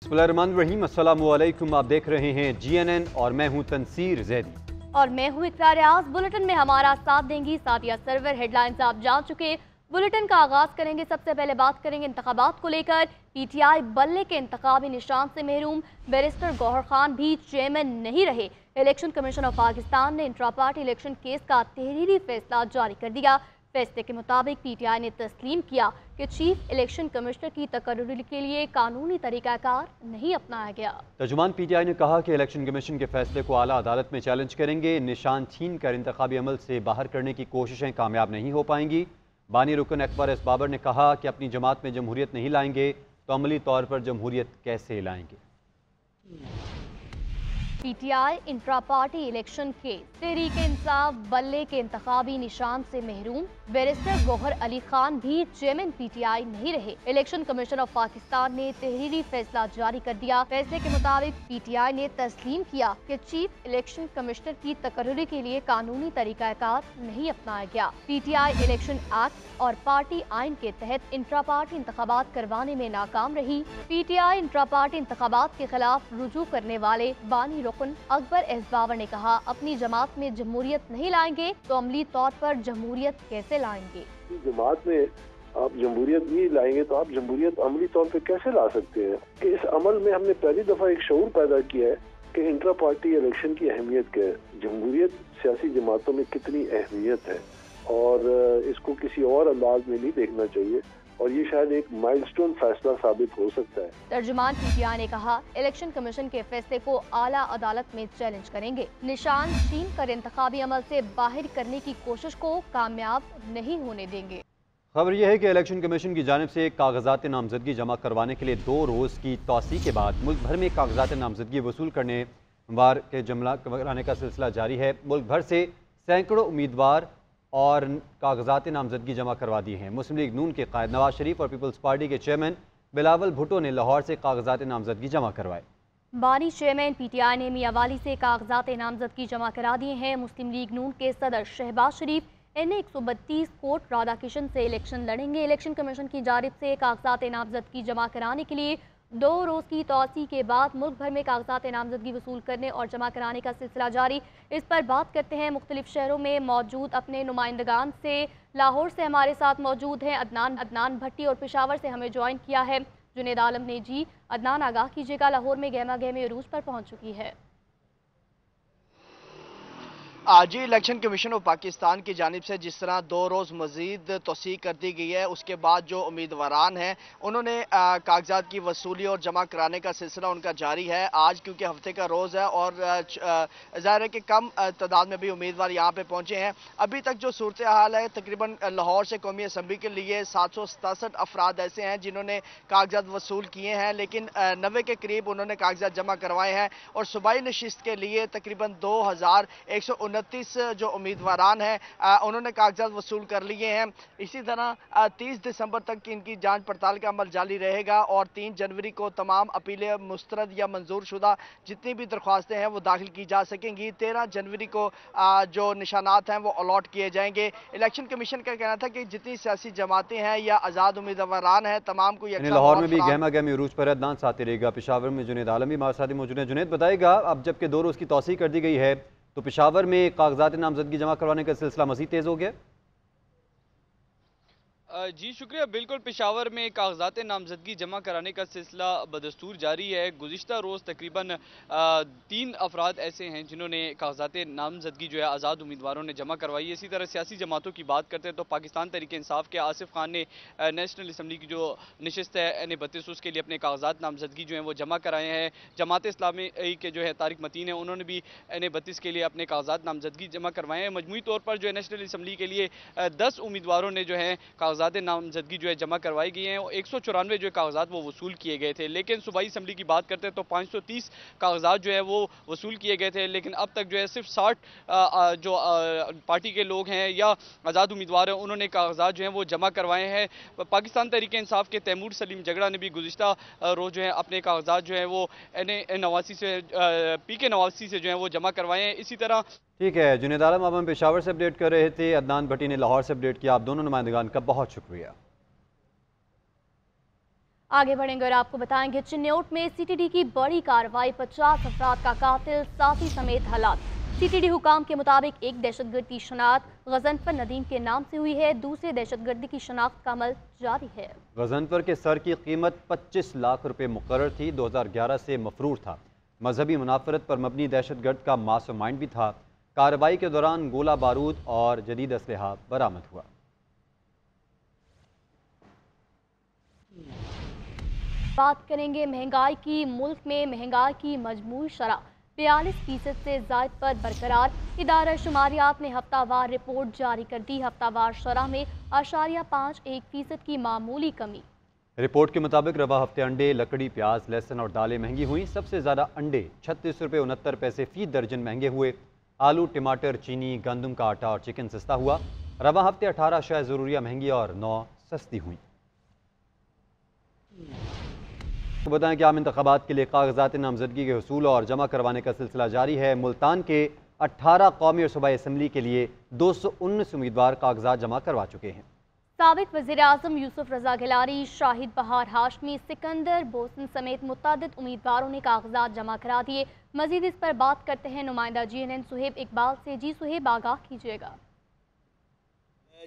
बिस्मिल्लाहिर्रहमानिर्रहीम, अस्सलामुअलैकुम। आप देख रहे हैं GNN और मैं हूं तनसीर जैदी और मैं हूं इकरार आज़। बुलेटिन में हमारा साथ देंगी सादिया सरवर। हेडलाइंस आप जान चुके। बुलेटिन का आगाज करेंगे। सबसे पहले बात करेंगे इंतखाबात को लेकर। PTI बल्ले के इंतखाबी निशान से महरूम। बैरिस्टर गौहर खान भी चेयरमैन नहीं रहे। इलेक्शन कमीशन ऑफ पाकिस्तान ने इंट्रा पार्टी इलेक्शन केस का तहरीरी फैसला जारी कर दिया। फैसले के मुताबिक PTI ने तस्लीम किया कि चीफ इलेक्शन कमिश्नर की तकर्रुरी के लिए कानूनी तरीकाकार नहीं अपनाया गया। तर्जुमान PTI ने कहा कि इलेक्शन कमीशन के फैसले को आला अदालत में चैलेंज करेंगे। निशान छीन कर इंतखाबी अमल से बाहर करने की कोशिशें कामयाब नहीं हो पाएंगी। बानी रुकन अकबर एस बाबर ने कहा कि अपनी जमात में जमहूरियत नहीं लाएंगे तो अमली तौर पर जमहूरियत कैसे लाएंगे। PTI intra party election case. Tehreek Insaf बल्ले के इंतखाबी निशान से महरूम बैरिस्टर गौहर अली खान भी चेयरमैन PTI नहीं रहे। इलेक्शन कमीशन ऑफ पाकिस्तान ने तहरीरी फैसला जारी कर दिया। फैसले के मुताबिक PTI ने तस्लीम किया कि चीफ इलेक्शन कमिश्नर की तकर्रुरी के लिए कानूनी तरीकाकार नहीं अपनाया गया। PTI इलेक्शन एक्ट और पार्टी आइन के तहत इंट्रा पार्टी इंतखाबात करवाने में नाकाम रही। PTI इंट्रा पार्टी इंतखाबात के खिलाफ रुजू करने वाले बानी रुकन अकबर एस बाबर ने कहा, अपनी जमात में जमहूरियत नहीं लाएंगे तो अमली तौर पर जमहूरियत कैसे लाएंगे। जमात में आप जमहूरियत नहीं लाएंगे तो आप जमहूरियत अमली तौर पर कैसे ला सकते हैं। कि इस अमल में हमने पहली दफा एक शऊर पैदा किया है कि इंट्रा पार्टी इलेक्शन की अहमियत क्या है, जमहूरियत सियासी जमातों में कितनी अहमियत है और इसको किसी और अंदाज में नहीं देखना चाहिए और ये शायद एक माइलस्टोन फैसला साबित हो सकता है। तर्जुमान PTI ने कहा, इलेक्शन कमीशन के फैसले को आला अदालत में चैलेंज करेंगे। निशान छीन कर इंतखाबी अमल से बाहर करने की कोशिश को कामयाब नहीं होने देंगे। खबर यह है कि इलेक्शन कमीशन की जानिब से कागजात नामजदगी जमा करवाने के लिए 2 रोज़ की तौसी के बाद मुल्क भर में कागजात नामजदगी वसूल करने वार के जमला कराने का सिलसिला जारी है। मुल्क भर से सैकड़ों उम्मीदवार और कागजात नामजदगी जमा करवा दिए हैं। मुस्लिम लीग नून के कायद नवाज शरीफ और पीपल्स पार्टी के चेयरमैन बिलावल भुट्टो ने लाहौर से कागजात नामजदगी जमा करवाए। बानी चेयरमैन PTI ने मियावाली से कागजात नामजदगी जमा करा दिए हैं। मुस्लिम लीग नून के सदर शहबाज शरीफ NA 132 कोट राधाकिशन से इलेक्शन लड़ेंगे। इलेक्शन कमीशन की जानिब से कागजात नामजदगी जमा कराने के लिए 2 रोज़ की तौसी के बाद मुल्क भर में कागजात नामजदगी वसूल करने और जमा कराने का सिलसिला जारी। इस पर बात करते हैं मुख्तलिफ शहरों में मौजूद अपने नुमाइंदगान से। लाहौर से हमारे साथ मौजूद हैं अदनान भट्टी और पेशावर से हमें ज्वाइन किया है जुनेद आलम ने। जी अदनान, आगाह कीजिएगा, लाहौर में गहमा गहमी अरूज पर पहुँच चुकी है। आज ही इलेक्शन कमीशन ऑफ पाकिस्तान की जानिब से जिस तरह 2 रोज़ मजीद तोसी कर दी गई है, उसके बाद जो उम्मीदवारान हैं उन्होंने कागजात की वसूली और जमा कराने का सिलसिला उनका जारी है। आज क्योंकि हफ्ते का रोज़ है और ज़ाहिर है कि कम तादाद में भी उम्मीदवार यहाँ पे पहुँचे हैं। अभी तक जो सूरत हाल है, तकरीबन लाहौर से कौमी असम्बली के लिए 767 अफराद ऐसे हैं जिन्होंने कागजात वसूल किए हैं, लेकिन 90 के करीब उन्होंने कागजात जमा करवाए हैं और सूबाई नशिस्त के लिए तकरीबन 2129 जो उम्मीदवारान हैं उन्होंने कागजात वसूल कर लिए हैं। इसी तरह 30 दिसंबर तक इनकी जांच पड़ताल का अमल जारी रहेगा और 3 जनवरी को तमाम अपीलें मुस्तरद या मंजूर शुदा जितनी भी दरख्वास्तें हैं वो दाखिल की जा सकेंगी। 13 जनवरी को जो निशानात हैं वो अलॉट किए जाएंगे। इलेक्शन कमीशन का कहना था कि जितनी सियासी जमातें हैं या आज़ाद उम्मीदवारान हैं तमाम को लाहौर में भी गहमा गहमी उरूज पर अदनान साथ रहेगा। पेशावर में जुनेद आलम भी हमारे साथ मौजूद है। जुनेद बताएगा, अब जबकि 2 रोज़ की तौसी कर दी गई है तो पेशावर में कागजात नामजदगी जमा करवाने का सिलसिला मज़ीद तेज़ हो गया। जी शुक्रिया। बिल्कुल, पेशावर में कागजात नामजदगी जमा कराने का सिलसिला बदस्तूर जारी है। गुज़िश्ता रोज़ तकरीबन 3 अफराद ऐसे हैं जिन्होंने कागजात नामजदगी जो है आज़ाद उम्मीदवारों ने जमा करवाई है। इसी तरह सियासी जमातों की बात करते हैं तो पाकिस्तान तहरीक इंसाफ के आसिफ खान ने नेशनल असम्बली की जो नशिस्त है NA 32 उसके लिए अपने कागजात नामजदगी जो है वो जमा कराए हैं। जमात इस्लामी के जो है तारिक मतीन है उन्होंने भी NA 32 के लिए अपने कागजात नामजदगी जमा करवाए हैं। मजमूई तौर पर जो है नेशनल असम्बली के लिए 10 उम्मीदवारों ने जो है कागजात नामजदगी जो है जमा करवाई गई हैं। 194 जो कागजात वो वसूल किए गए थे, लेकिन सूबाई असम्बली की बात करते हैं तो 530 कागजात जो है वो वसूल किए गए थे, लेकिन अब तक जो है सिर्फ 60 जो पार्टी के लोग हैं या आज़ाद उम्मीदवार हैं उन्होंने कागजात जो हैं वो जमा करवाए हैं। पाकिस्तान तहरीक इंसाफ के तैमूर सलीम जगड़ा ने भी गुज़िश्ता रोज़ जो है अपने कागजात जो है वो NA 89 से PK 89 से जो है वो जमा करवाए हैं। इसी तरह ठीक है जुनेद आलम, अब हम पेशावर से अपडेट कर रहे थे, अदनान भट्टी ने लाहौर से अपडेट किया। आप दोनों नुमाइंदगान का बहुत शुक्रिया। आगे बढ़ेंगे और आपको बताएंगे चिन्नौट में सीटीडी की बड़ी कार्रवाई, 50 अफराद का कातिल साथी समेत हलाक। सीटीडी हुकाम के मुताबिक एक दहशतगर्द की शनाख्त गजनफर नदीम के नाम से हुई है, दूसरे दहशतगर्दी की शनाख्त का अमल जारी है। गजनफर के सर की कीमत 25 लाख रुपए मुकर्रर थी, 2011 से मफरूर था। मजहबी मुनाफरत पर मबनी दहशतगर्द का मास्टरमाइंड भी था। कार्रवाई के दौरान गोला बारूद और जदीद असलहा बरामद हुआ। बात करेंगे महंगाई की। मुल्क में महंगाई की मजमूई शरह 42% से ज़ायद पर बरकरार। इदारा शुमारियात ने हफ्तावार रिपोर्ट जारी कर दी। हफ्तावार शरह में 0.51% की मामूली कमी। रिपोर्ट के मुताबिक रवा हफ्ते अंडे, लकड़ी, प्याज, लहसुन और दालें महंगी हुई। सबसे ज़्यादा अंडे 36 रुपये 69 पैसे फ़ी दर्जन महंगे हुए। आलू, टमाटर, चीनी, गंदम का आटा और चिकन सस्ता हुआ। रवा हफ्ते 18 अशिया ज़रूरिया महंगी और 9 सस्ती हुई। तो बताएं कि आम इंतखाबात के लिए कागजात नामजदगी के हसूल और जमा करवाने का सिलसिला जारी है। मुल्तान के 18 कौमी और सूबाई असम्बली के लिए 219 उम्मीदवार कागजात जमा करवा चुके हैं। साबिक वज़ीर आज़म यूसुफ रज़ा गिलारी, शाहिद बहार हाशमी, सिकंदर बोसन समेत मुतअद्दिद उम्मीदवारों ने कागजात जमा करा दिए। मजीद इस पर बात करते हैं नुमाइंदा GNN सुहेब इकबाल से। जी सुहेब, आगाह कीजिएगा।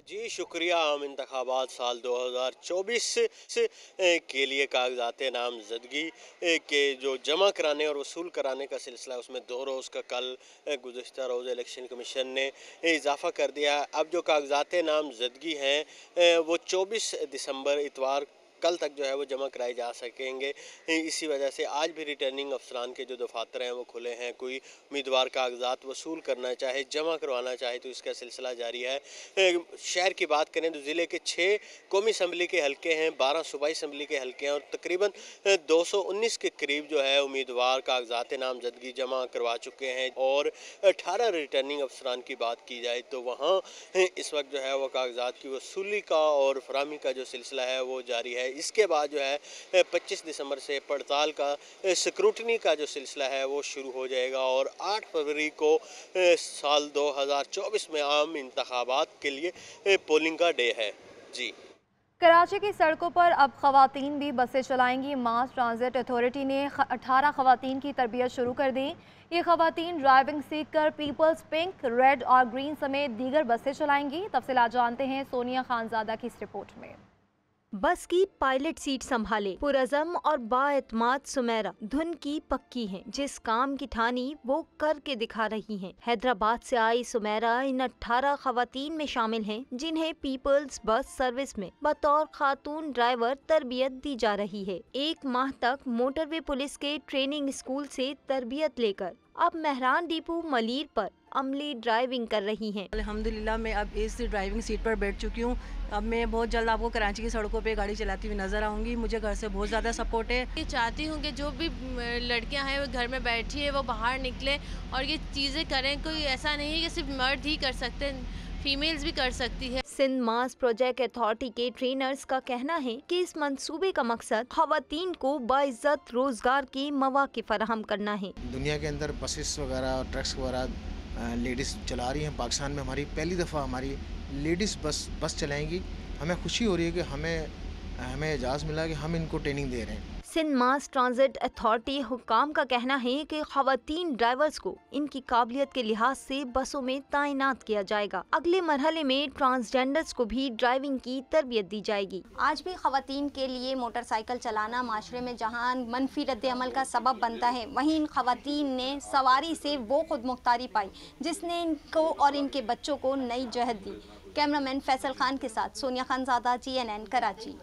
जी शुक्रिया। आम इंतखाबात साल 2024 के लिए कागजात नामजदगी के जो जमा कराने और वसूल कराने का सिलसिला है उसमें 2 रोज़ का कल गुज़िश्ता रोज़ इलेक्शन कमीशन ने इजाफ़ा कर दिया है। अब जो कागजात नामजदगी हैं वो 24 दिसंबर इतवार कल तक जो है वो जमा कराए जा सकेंगे। इसी वजह से आज भी रिटर्निंग अफसरान के जो दफातर हैं वो खुले हैं। कोई उम्मीदवार कागजात वसूल करना चाहे, जमा करवाना चाहे तो इसका सिलसिला जारी है। शहर की बात करें तो ज़िले के 6 कौमी असम्बली के हलके हैं, 12 सूबाई असम्बली के हलके हैं और तकरीबन 219 के करीब जो है उम्मीदवार कागजात नामजदगी जमा करवा चुके हैं। और 18 रिटर्निंग अफसरान की बात की जाए तो वहाँ इस वक्त जो है वो कागजात की वसूली का और फराहमी का जो सिलसिला है वो जारी है। इसके बाद जो है 25 दिसंबर से पड़ताल का, स्क्रूटनी का जो सिलसिला है वो शुरू हो जाएगा और 8 फरवरी को साल 2024 में आम इंतखाबात के लिए पोलिंग का डे है। जी, कराची की सड़कों पर अब खवातीन भी बसें चलाएंगी। मास ट्रांजिट अथॉरिटी ने 18 खवातीन की तरबियत शुरू कर दी। ये खवातीन ड्राइविंग सीख कर पीपल्स पिंक, रेड और ग्रीन समेत दीगर बसें चलाएंगी। तफसीलात जानते हैं सोनिया खानजादा की इस रिपोर्ट में। बस की पायलट सीट संभाले पुरज़म और बाएतमाद सुमेरा धुन की पक्की हैं। जिस काम की ठानी वो करके दिखा रही हैं। हैदराबाद से आई सुमेरा इन 18 खवातीन में शामिल हैं जिन्हें पीपल्स बस सर्विस में बतौर खातून ड्राइवर तरबियत दी जा रही है। 1 माह तक मोटरवे पुलिस के ट्रेनिंग स्कूल से तरबियत लेकर अब मेहरान डिपो मलीर पर अमली ड्राइविंग कर रही हैं। अल्हम्दुलिल्लाह मैं अब इस ड्राइविंग सीट पर बैठ चुकी हूँ। अब मैं बहुत जल्द आपको कराची की सड़कों पे गाड़ी चलाती हुई नज़र आऊँगी। मुझे घर से बहुत ज़्यादा सपोर्ट है। ये चाहती हूँ कि जो भी लड़कियाँ हैं वो घर में बैठी है वो बाहर निकले और ये चीज़ें करें। कोई ऐसा नहीं है कि सिर्फ मर्द ही कर सकते हैं, फीमेल्स भी कर सकती है। सिंध मास प्रोजेक्ट अथॉरिटी के ट्रेनर्स का कहना है कि इस मंसूबे का मकसद खवातीन को बाइज्जत रोजगार के मौके फराहम करना है। दुनिया के अंदर बसेस वगैरह और ट्रक्स वगैरह लेडीज़ चला रही हैं। पाकिस्तान में हमारी पहली दफ़ा हमारी लेडीज़ बस चलाएंगी। हमें खुशी हो रही है कि हमें इजाज़त मिला कि हम इनको ट्रेनिंग दे रहे हैं। सिंध मास ट्रांजिट अथॉरिटी हुकाम का कहना है कि खवातीन ड्राइवर्स को इनकी काबिलियत के लिहाज से बसों में तैनात किया जाएगा। अगले मरहले में ट्रांसजेंडर्स को भी ड्राइविंग की तरबियत दी जाएगी। आज भी खवातीन के लिए मोटरसाइकिल चलाना माशरे में जहां मनफी रद्द-ए-अमल का सबब बनता है, वहीं इन खवातीन ने सवारी से वो खुद मुख्तारी पाई जिसने इनको और इनके बच्चों को नई जहद दी। कैमरामैन फैसल खान के साथ सोनिया खानजादा, GNN कराची।